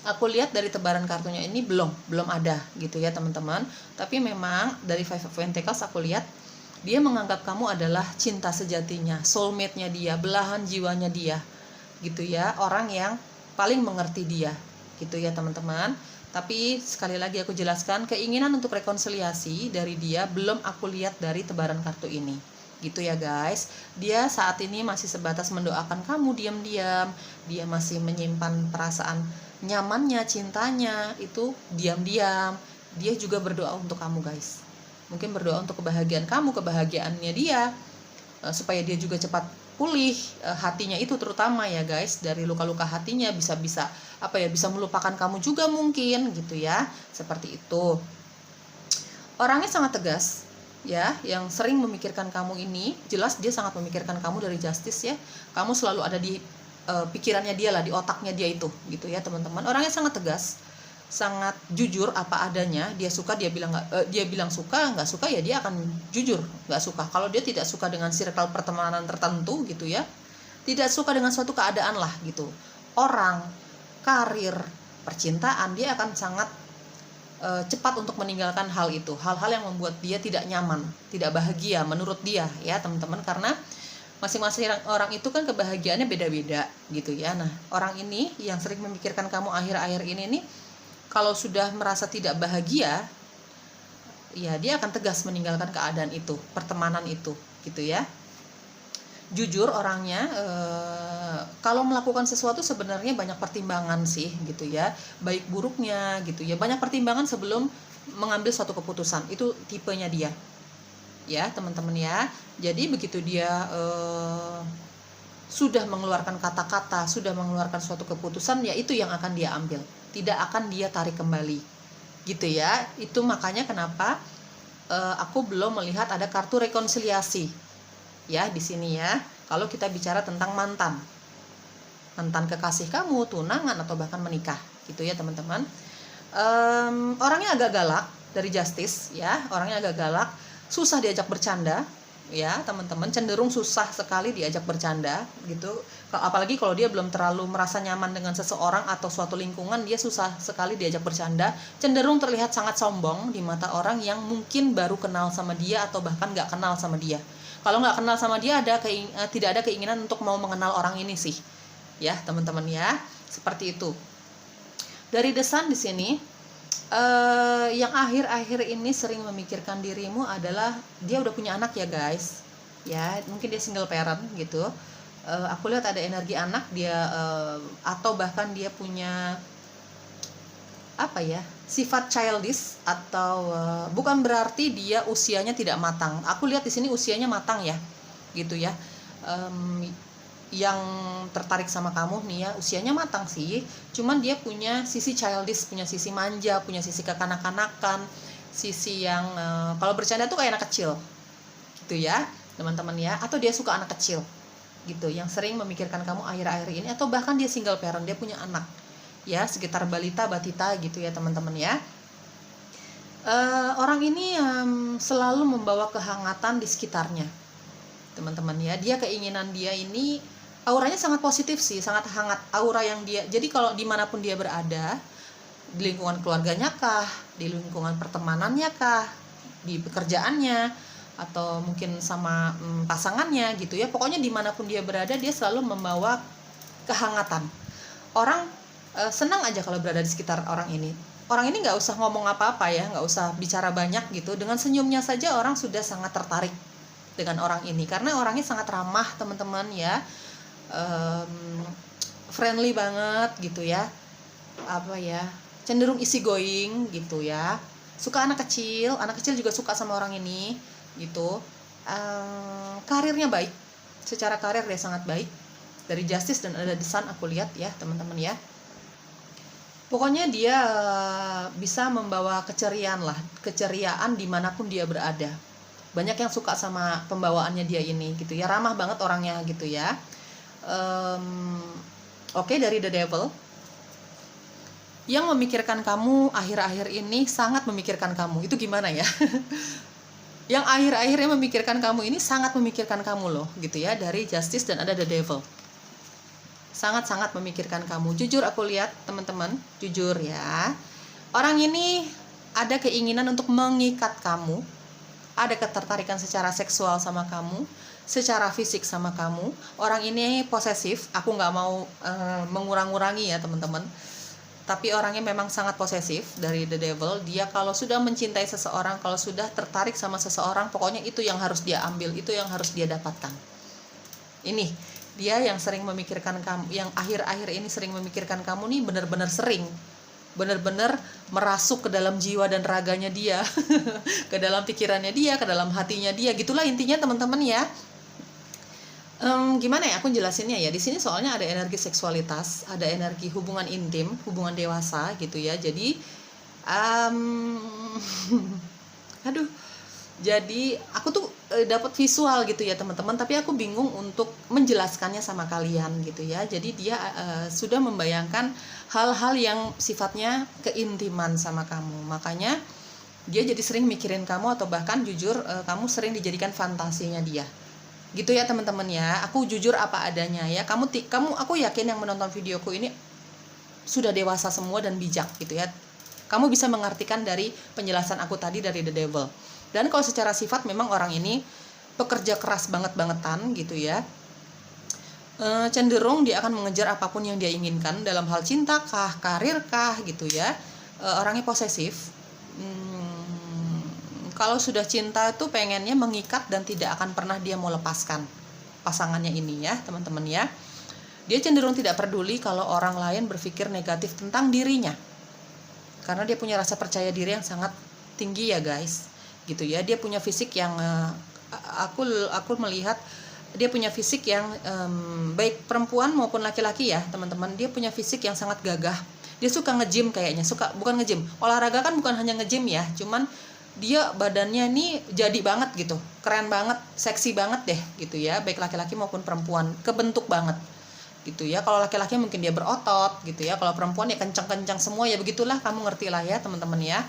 aku lihat dari tebaran kartunya ini belum ada gitu ya teman-teman. Tapi memang dari Five of Pentacles aku lihat dia menganggap kamu adalah cinta sejatinya, soulmate-nya dia, belahan jiwanya dia gitu ya, orang yang paling mengerti dia gitu ya teman-teman. Tapi sekali lagi aku jelaskan, keinginan untuk rekonsiliasi dari dia belum aku lihat dari tebaran kartu ini gitu ya guys. Dia saat ini masih sebatas mendoakan kamu diam-diam, dia masih menyimpan perasaan nyamannya, cintanya itu diam-diam dia juga berdoa untuk kamu guys. Mungkin berdoa untuk kebahagiaan kamu, kebahagiaannya dia, supaya dia juga cepat pulih, hatinya itu terutama ya guys, dari luka-luka hatinya bisa bisa melupakan kamu juga mungkin gitu ya, seperti itu. Orangnya sangat tegas ya, yang sering memikirkan kamu ini, jelas dia sangat memikirkan kamu dari Justice ya. Kamu selalu ada di pikirannya dia lah, di otaknya dia itu gitu ya teman-teman. Orangnya sangat tegas, sangat jujur apa adanya. Dia suka dia bilang dia bilang suka, nggak suka ya dia akan jujur nggak suka. Kalau dia tidak suka dengan circle pertemanan tertentu gitu ya, tidak suka dengan suatu keadaan lah gitu, orang, karir, percintaan, dia akan sangat cepat untuk meninggalkan hal itu, hal-hal yang membuat dia tidak nyaman, tidak bahagia menurut dia ya teman-teman. Karena masing-masing orang itu kan kebahagiaannya beda-beda gitu ya. Nah, orang ini yang sering memikirkan kamu akhir-akhir ini nih, kalau sudah merasa tidak bahagia, ya dia akan tegas meninggalkan keadaan itu, pertemanan itu gitu ya. Jujur orangnya, kalau melakukan sesuatu sebenarnya banyak pertimbangan sih gitu ya, baik buruknya gitu ya, banyak pertimbangan sebelum mengambil suatu keputusan. Itu tipenya dia ya teman-teman ya. Jadi begitu dia sudah mengeluarkan kata-kata, sudah mengeluarkan suatu keputusan, ya itu yang akan dia ambil, tidak akan dia tarik kembali gitu ya. Itu makanya kenapa aku belum melihat ada kartu rekonsiliasi ya di sini ya. Kalau kita bicara tentang mantan kekasih kamu, tunangan atau bahkan menikah gitu ya teman-teman. Orangnya agak galak dari Justice ya, orangnya agak galak, susah diajak bercanda ya teman-teman, cenderung susah sekali diajak bercanda gitu. Apalagi kalau dia belum terlalu merasa nyaman dengan seseorang atau suatu lingkungan, dia susah sekali diajak bercanda, cenderung terlihat sangat sombong di mata orang yang mungkin baru kenal sama dia atau bahkan nggak kenal sama dia. Kalau nggak kenal sama dia tidak ada keinginan untuk mau mengenal orang ini sih ya teman-teman ya, seperti itu. Dari The Sun di sini, yang akhir-akhir ini sering memikirkan dirimu adalah dia udah punya anak ya guys ya, mungkin dia single parent gitu. Aku lihat ada energi anak dia, atau bahkan dia punya apa ya, sifat childish atau bukan berarti dia usianya tidak matang. Aku lihat di sini usianya matang ya, gitu ya. Yang tertarik sama kamu nih ya, usianya matang sih. Cuman dia punya sisi childish, punya sisi manja, punya sisi kekanak-kanakan, sisi yang kalau bercanda tuh kayak anak kecil, gitu ya, teman-teman ya. Atau dia suka anak kecil, gitu, yang sering memikirkan kamu akhir-akhir ini. Atau bahkan dia single parent, dia punya anak. Ya, sekitar balita, batita gitu ya teman-teman ya. Orang ini selalu membawa kehangatan di sekitarnya teman-teman ya. Dia keinginan dia ini auranya sangat positif sih, sangat hangat aura yang dia. Jadi kalau dimanapun dia berada, di lingkungan keluarganya kah, di lingkungan pertemanannya kah, di pekerjaannya, atau mungkin sama pasangannya gitu ya. Pokoknya dimanapun dia berada, dia selalu membawa kehangatan. Orang senang aja kalau berada di sekitar orang ini. Orang ini nggak usah ngomong apa-apa ya, nggak usah bicara banyak gitu. Dengan senyumnya saja orang sudah sangat tertarik dengan orang ini, karena orangnya sangat ramah teman-teman ya, friendly banget gitu ya, apa ya, cenderung easy going gitu ya. Suka anak kecil juga suka sama orang ini gitu. Karirnya baik, secara karir dia sangat baik. Dari Justice dan ada The Sun aku lihat ya teman-teman ya. Pokoknya dia bisa membawa keceriaan dimanapun dia berada. Banyak yang suka sama pembawaannya dia ini gitu ya, ramah banget orangnya gitu ya. Oke, dari The Devil, yang memikirkan kamu akhir-akhir ini sangat memikirkan kamu. Itu gimana ya? Yang akhir-akhirnya memikirkan kamu ini sangat memikirkan kamu loh gitu ya, dari Justice dan ada The Devil. Sangat-sangat memikirkan kamu. Jujur aku lihat teman-teman, jujur ya. Orang ini ada keinginan untuk mengikat kamu, ada ketertarikan secara seksual sama kamu, secara fisik sama kamu. Orang ini posesif. Aku nggak mau mengurang-urangi ya teman-teman, tapi orangnya memang sangat posesif dari The Devil. Dia kalau sudah mencintai seseorang, kalau sudah tertarik sama seseorang, pokoknya itu yang harus dia ambil, itu yang harus dia dapatkan. Ini dia yang sering memikirkan kamu, yang akhir-akhir ini sering memikirkan kamu nih, benar-benar sering benar-benar merasuk ke dalam jiwa dan raganya dia, ke dalam pikirannya dia, ke dalam hatinya dia. Gitulah intinya teman-teman ya. Gimana ya aku jelasinnya ya, di sini soalnya ada energi seksualitas, ada energi hubungan intim, hubungan dewasa gitu ya. Jadi aduh, jadi aku tuh dapat visual gitu ya teman-teman, tapi aku bingung untuk menjelaskannya sama kalian gitu ya. Jadi dia sudah membayangkan hal-hal yang sifatnya keintiman sama kamu, makanya dia jadi sering mikirin kamu, atau bahkan jujur kamu sering dijadikan fantasinya dia gitu ya teman-teman ya. Aku jujur apa adanya ya, kamu aku yakin yang menonton videoku ini sudah dewasa semua dan bijak gitu ya. Kamu bisa mengartikan dari penjelasan aku tadi dari The Devil. Dan kalau secara sifat memang orang ini pekerja keras banget-bangetan gitu ya. Cenderung dia akan mengejar apapun yang dia inginkan dalam hal cinta kah, karir kah gitu ya. Orangnya posesif. Kalau sudah cinta itu pengennya mengikat dan tidak akan pernah dia mau lepaskan pasangannya ini ya teman-teman ya. Dia cenderung tidak peduli kalau orang lain berpikir negatif tentang dirinya, karena dia punya rasa percaya diri yang sangat tinggi ya guys gitu ya. Dia punya fisik yang aku melihat dia punya fisik yang baik perempuan maupun laki-laki ya teman-teman. Dia punya fisik yang sangat gagah. Dia suka nge-gym kayaknya, bukan nge-gym, olahraga kan bukan hanya nge-gym ya, cuman dia badannya nih jadi banget gitu, keren banget, seksi banget deh gitu ya, baik laki-laki maupun perempuan, kebentuk banget gitu ya. Kalau laki-laki mungkin dia berotot gitu ya, kalau perempuan ya kencang-kencang semua ya, begitulah, kamu ngerti lah ya teman-teman ya.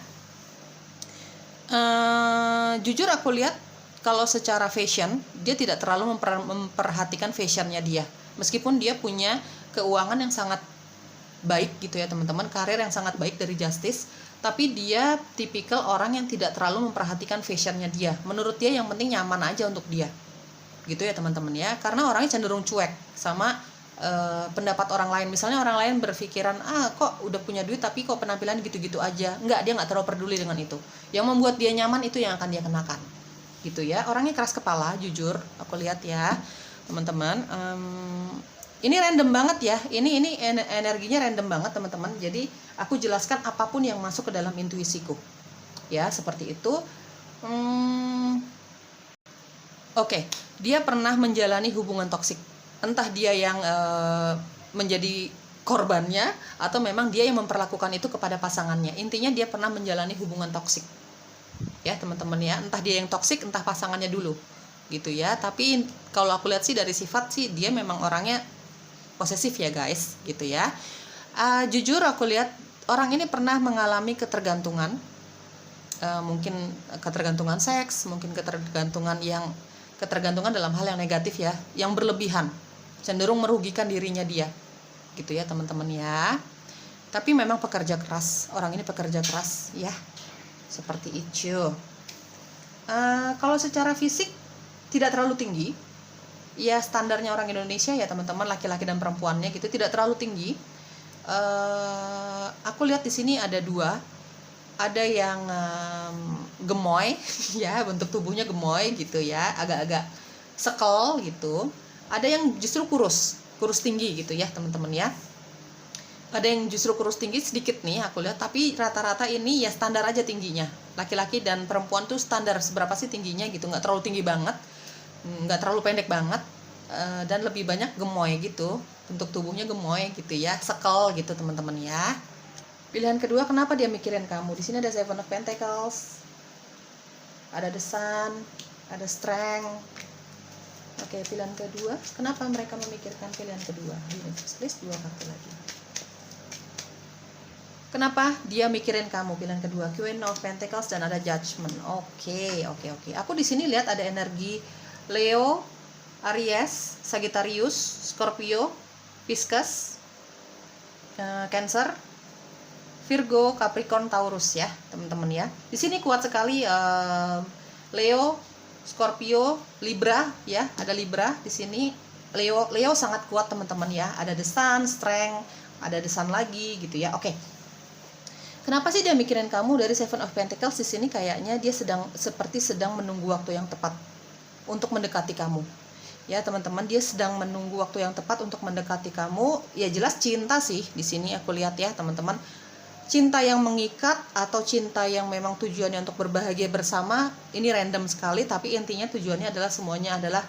Jujur aku lihat kalau secara fashion dia tidak terlalu memperhatikan fashionnya dia, meskipun dia punya keuangan yang sangat baik gitu ya teman-teman, karir yang sangat baik dari Justice, tapi dia tipikal orang yang tidak terlalu memperhatikan fashionnya dia. Menurut dia yang penting nyaman aja untuk dia gitu ya teman-teman ya, karena orangnya cenderung cuek sama pendapat orang lain. Misalnya orang lain berpikiran kok udah punya duit tapi kok penampilan gitu-gitu aja, enggak, dia nggak terlalu peduli dengan itu. Yang membuat dia nyaman itu yang akan dia kenakan gitu ya. Orangnya keras kepala, jujur aku lihat ya teman-teman. Ini random banget ya, ini energinya random banget teman-teman. Jadi aku jelaskan apapun yang masuk ke dalam intuisiku ya, seperti itu. Oke. Dia pernah menjalani hubungan toksik, entah dia yang menjadi korbannya atau memang dia yang memperlakukan itu kepada pasangannya. Intinya dia pernah menjalani hubungan toksik ya teman-teman ya, entah dia yang toksik entah pasangannya dulu gitu ya. Tapi kalau aku lihat sih dari sifat sih dia memang orangnya posesif ya guys gitu ya. Jujur aku lihat orang ini pernah mengalami ketergantungan, mungkin ketergantungan seks, mungkin ketergantungan dalam hal yang negatif ya, yang berlebihan, cenderung merugikan dirinya dia gitu ya teman-teman ya. Tapi memang pekerja keras, orang ini pekerja keras ya, seperti itu. Kalau secara fisik tidak terlalu tinggi ya, standarnya orang Indonesia ya teman-teman, laki-laki dan perempuannya gitu, tidak terlalu tinggi. Aku lihat di sini ada dua, ada yang gemoy ya, bentuk tubuhnya gemoy gitu ya, agak-agak sekel gitu. Ada yang justru kurus tinggi gitu ya teman-teman ya. Ada yang justru kurus tinggi sedikit nih aku lihat, tapi rata-rata ini ya standar aja tingginya. Laki-laki dan perempuan tuh standar seberapa sih tingginya gitu, nggak terlalu tinggi banget, nggak terlalu pendek banget, dan lebih banyak gemoy gitu, bentuk tubuhnya gemoy gitu ya, sekel gitu teman-teman ya. Pilihan kedua, kenapa dia mikirin kamu? Di sini ada Seven of Pentacles, ada The Sun, ada Strength. Oke, pilihan kedua, kenapa mereka memikirkan pilihan kedua? Please, dua kartu lagi. Kenapa dia mikirin kamu? Pilihan kedua, Queen of Pentacles dan ada Judgment. Oke. Aku di sini lihat ada energi Leo, Aries, Sagittarius, Scorpio, Pisces, Cancer, Virgo, Capricorn, Taurus ya, teman-teman ya. Di sini kuat sekali Leo, Scorpio, Libra ya, ada Libra di sini. Leo sangat kuat teman-teman ya. Ada The Sun, Strength, ada The Sun lagi gitu ya. Oke. Kenapa sih dia mikirin kamu? Dari Seven of Pentacles di sini kayaknya dia seperti sedang menunggu waktu yang tepat untuk mendekati kamu. Ya, teman-teman, dia sedang menunggu waktu yang tepat untuk mendekati kamu. Ya jelas cinta sih di sini aku lihat ya, teman-teman. cinta yang mengikat atau cinta yang memang tujuannya untuk berbahagia bersama, ini random sekali, tapi intinya tujuannya adalah semuanya adalah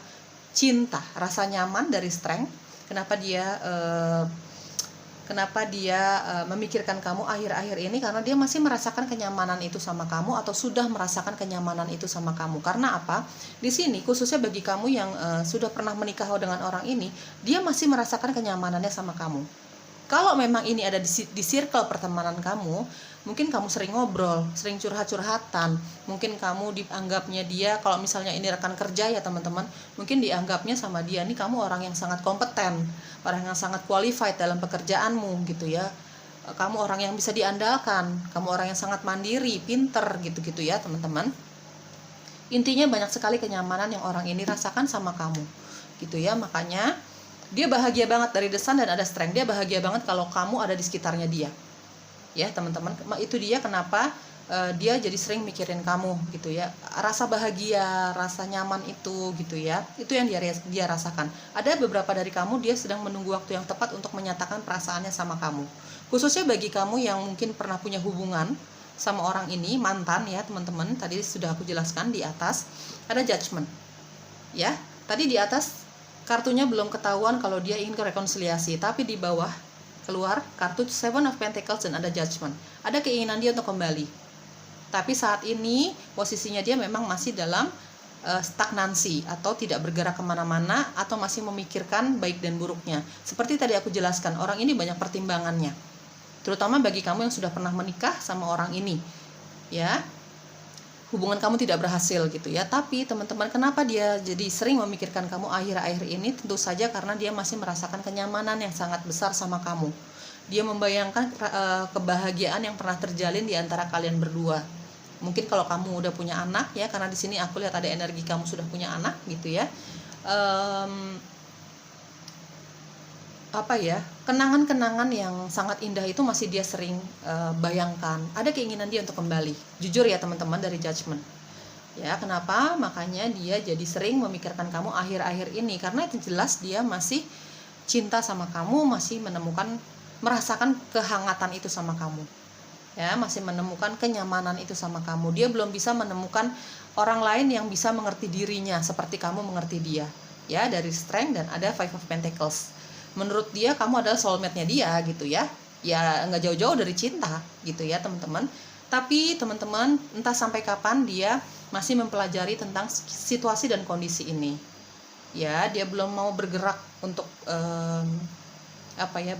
cinta, rasa nyaman dari strength. Kenapa dia memikirkan kamu akhir-akhir ini? Karena dia masih merasakan kenyamanan itu sama kamu, atau sudah merasakan kenyamanan itu sama kamu. Karena apa? Di sini khususnya bagi kamu yang sudah pernah menikah dengan orang ini, dia masih merasakan kenyamanannya sama kamu. Kalau memang ini ada di circle pertemanan kamu, mungkin kamu sering ngobrol, sering curhat-curhatan, mungkin kamu dianggapnya dia, kalau misalnya ini rekan kerja ya teman-teman, mungkin dianggapnya sama dia nih kamu orang yang sangat kompeten, orang yang sangat qualified dalam pekerjaanmu gitu ya. Kamu orang yang bisa diandalkan, kamu orang yang sangat mandiri, pinter gitu-gitu ya teman-teman. Intinya banyak sekali kenyamanan yang orang ini rasakan sama kamu gitu ya. Makanya dia bahagia banget, dari The Sun dan ada strength, dia bahagia banget kalau kamu ada di sekitarnya dia ya teman-teman. Itu dia kenapa dia jadi sering mikirin kamu gitu ya. Rasa bahagia, rasa nyaman itu gitu ya, itu yang dia rasakan. Ada beberapa dari kamu dia sedang menunggu waktu yang tepat untuk menyatakan perasaannya sama kamu. Khususnya bagi kamu yang mungkin pernah punya hubungan sama orang ini, mantan ya teman-teman. Tadi sudah aku jelaskan di atas ada judgment ya. Tadi di atas kartunya belum ketahuan kalau dia ingin rekonsiliasi, tapi di bawah keluar kartu Seven of Pentacles dan ada Judgment. Ada keinginan dia untuk kembali, tapi saat ini posisinya dia memang masih dalam stagnansi atau tidak bergerak kemana-mana, atau masih memikirkan baik dan buruknya. Seperti tadi aku jelaskan, orang ini banyak pertimbangannya, terutama bagi kamu yang sudah pernah menikah sama orang ini ya. Hubungan kamu tidak berhasil gitu ya. Tapi teman-teman, kenapa dia jadi sering memikirkan kamu akhir-akhir ini? Tentu saja karena dia masih merasakan kenyamanan yang sangat besar sama kamu. Dia membayangkan kebahagiaan yang pernah terjalin di antara kalian berdua. Mungkin kalau kamu udah punya anak ya, karena di sini aku lihat ada energi kamu sudah punya anak gitu ya. Kenangan-kenangan yang sangat indah itu masih dia sering bayangkan. Ada keinginan dia untuk kembali, jujur ya teman-teman, dari Judgment ya. Kenapa? Makanya dia jadi sering memikirkan kamu akhir-akhir ini, karena itu jelas dia masih cinta sama kamu, masih merasakan kehangatan itu sama kamu ya, masih menemukan kenyamanan itu sama kamu. Dia belum bisa menemukan orang lain yang bisa mengerti dirinya seperti kamu mengerti dia ya. Dari Strength dan ada Five of Pentacles, menurut dia kamu adalah soulmate-nya dia gitu ya. Ya nggak jauh-jauh dari cinta gitu ya teman-teman. Tapi teman-teman, entah sampai kapan dia masih mempelajari tentang situasi dan kondisi ini ya. Dia belum mau bergerak untuk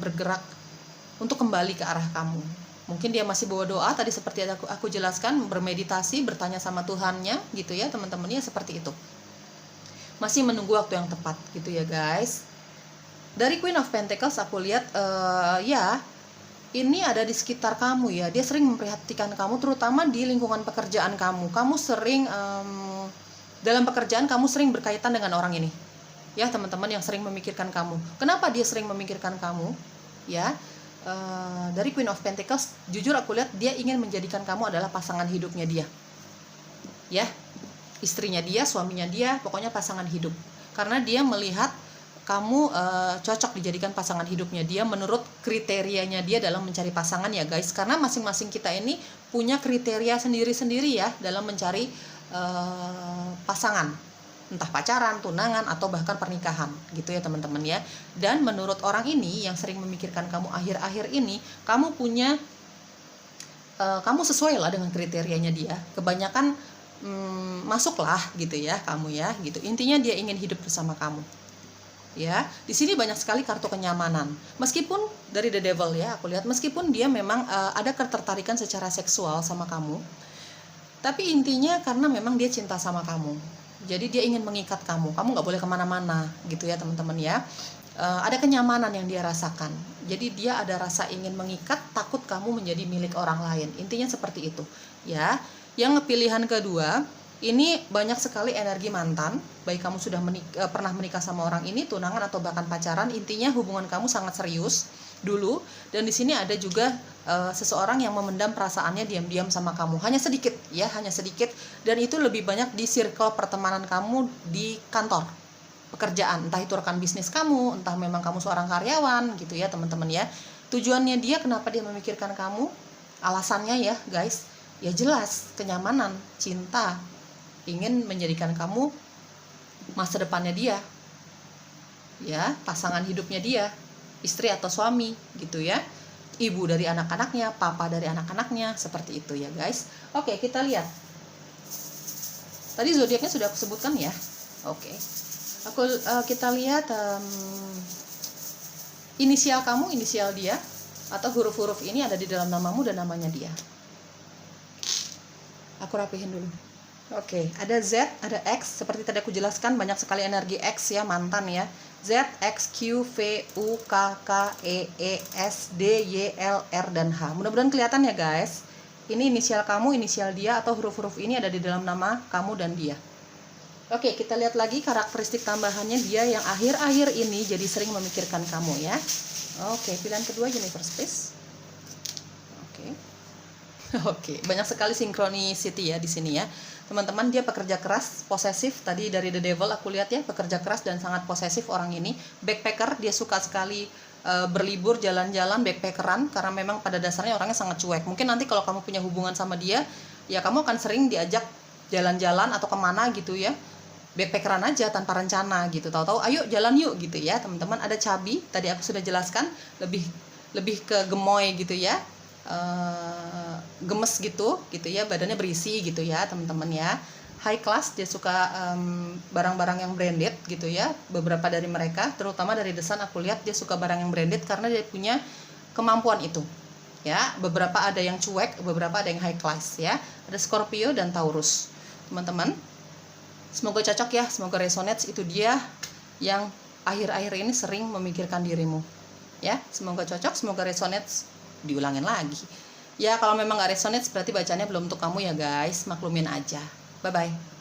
bergerak untuk kembali ke arah kamu. Mungkin dia masih bawa doa tadi seperti aku jelaskan, bermeditasi, bertanya sama Tuhannya gitu ya teman-teman ya, seperti itu. Masih menunggu waktu yang tepat gitu ya guys. Dari Queen of Pentacles aku lihat ini ada di sekitar kamu ya. Dia sering memperhatikan kamu, terutama di lingkungan pekerjaan kamu. Kamu sering dalam pekerjaan kamu sering berkaitan dengan orang ini ya teman-teman, yang sering memikirkan kamu. Kenapa dia sering memikirkan kamu ya? Dari Queen of Pentacles, jujur aku lihat dia ingin menjadikan kamu adalah pasangan hidupnya dia ya. Istrinya dia, suaminya dia, pokoknya pasangan hidup. Karena dia melihat kamu cocok dijadikan pasangan hidupnya dia menurut kriterianya dia dalam mencari pasangan ya guys. Karena masing-masing kita ini punya kriteria sendiri-sendiri ya dalam mencari pasangan, entah pacaran, tunangan, atau bahkan pernikahan gitu ya teman-teman ya. Dan menurut orang ini yang sering memikirkan kamu akhir-akhir ini, kamu sesuai lah dengan kriterianya dia. Kebanyakan masuklah gitu ya kamu ya gitu. Intinya dia ingin hidup bersama kamu ya. Di sini banyak sekali kartu kenyamanan. Meskipun dari The Devil ya, aku lihat meskipun dia memang ada ketertarikan secara seksual sama kamu, tapi intinya karena memang dia cinta sama kamu. Jadi dia ingin mengikat kamu. Kamu nggak boleh kemana-mana gitu ya teman-teman ya. Ada kenyamanan yang dia rasakan. Jadi dia ada rasa ingin mengikat, takut kamu menjadi milik orang lain. Intinya seperti itu ya. Yang pilihan kedua, ini banyak sekali energi mantan, baik kamu sudah pernah menikah sama orang ini, tunangan atau bahkan pacaran. Intinya hubungan kamu sangat serius dulu, dan di sini ada juga seseorang yang memendam perasaannya diam-diam sama kamu, hanya sedikit ya, hanya sedikit, dan itu lebih banyak di circle pertemanan kamu di kantor, pekerjaan, entah itu rekan bisnis kamu, entah memang kamu seorang karyawan gitu ya teman-teman ya. Tujuannya dia, kenapa dia memikirkan kamu? alasannya ya guys, ya jelas kenyamanan, cinta, ingin menjadikan kamu masa depannya dia, ya pasangan hidupnya dia, istri atau suami gitu ya, ibu dari anak-anaknya, papa dari anak-anaknya, seperti itu ya guys. Oke, kita lihat. Tadi zodiaknya sudah aku sebutkan ya. Oke, kita lihat inisial kamu, inisial dia, atau huruf-huruf ini ada di dalam namamu dan namanya dia. Aku rapihin dulu. Oke, ada Z, ada X. Seperti tadi aku jelaskan, banyak sekali energi X ya, mantan ya. Z, X, Q, V, U, K, K, E, E, S, D, Y, L, R, dan H. Mudah-mudahan kelihatan ya guys. Ini inisial kamu, inisial dia, atau huruf-huruf ini ada di dalam nama kamu dan dia. Oke, kita lihat lagi karakteristik tambahannya dia yang akhir-akhir ini jadi sering memikirkan kamu ya. Oke, pilihan kedua universe please. Oke. Oke, banyak sekali synchronicity ya di sini ya. Teman-teman, dia pekerja keras, posesif. Tadi dari The Devil aku lihat ya, pekerja keras dan sangat posesif orang ini. Backpacker, dia suka sekali berlibur, jalan-jalan, backpackeran, karena memang pada dasarnya orangnya sangat cuek. Mungkin nanti kalau kamu punya hubungan sama dia, ya kamu akan sering diajak jalan-jalan atau kemana gitu ya. Backpackeran aja tanpa rencana gitu. Tahu-tahu ayo jalan yuk gitu ya, teman-teman. Ada cabi, tadi aku sudah jelaskan, lebih ke gemoy gitu ya. Gemes gitu ya, badannya berisi gitu ya teman-teman ya. High class, dia suka barang-barang yang branded gitu ya. Beberapa dari mereka, terutama dari The Sun aku lihat dia suka barang yang branded karena dia punya kemampuan itu ya. Beberapa ada yang cuek, beberapa ada yang high class ya. Ada Scorpio dan Taurus teman-teman. Semoga cocok ya, semoga resonates. Itu dia yang akhir-akhir ini sering memikirkan dirimu ya. Semoga cocok, semoga resonates. Diulangin lagi ya, kalau memang gak resonate berarti bacanya belum untuk kamu ya guys, maklumin aja. Bye bye.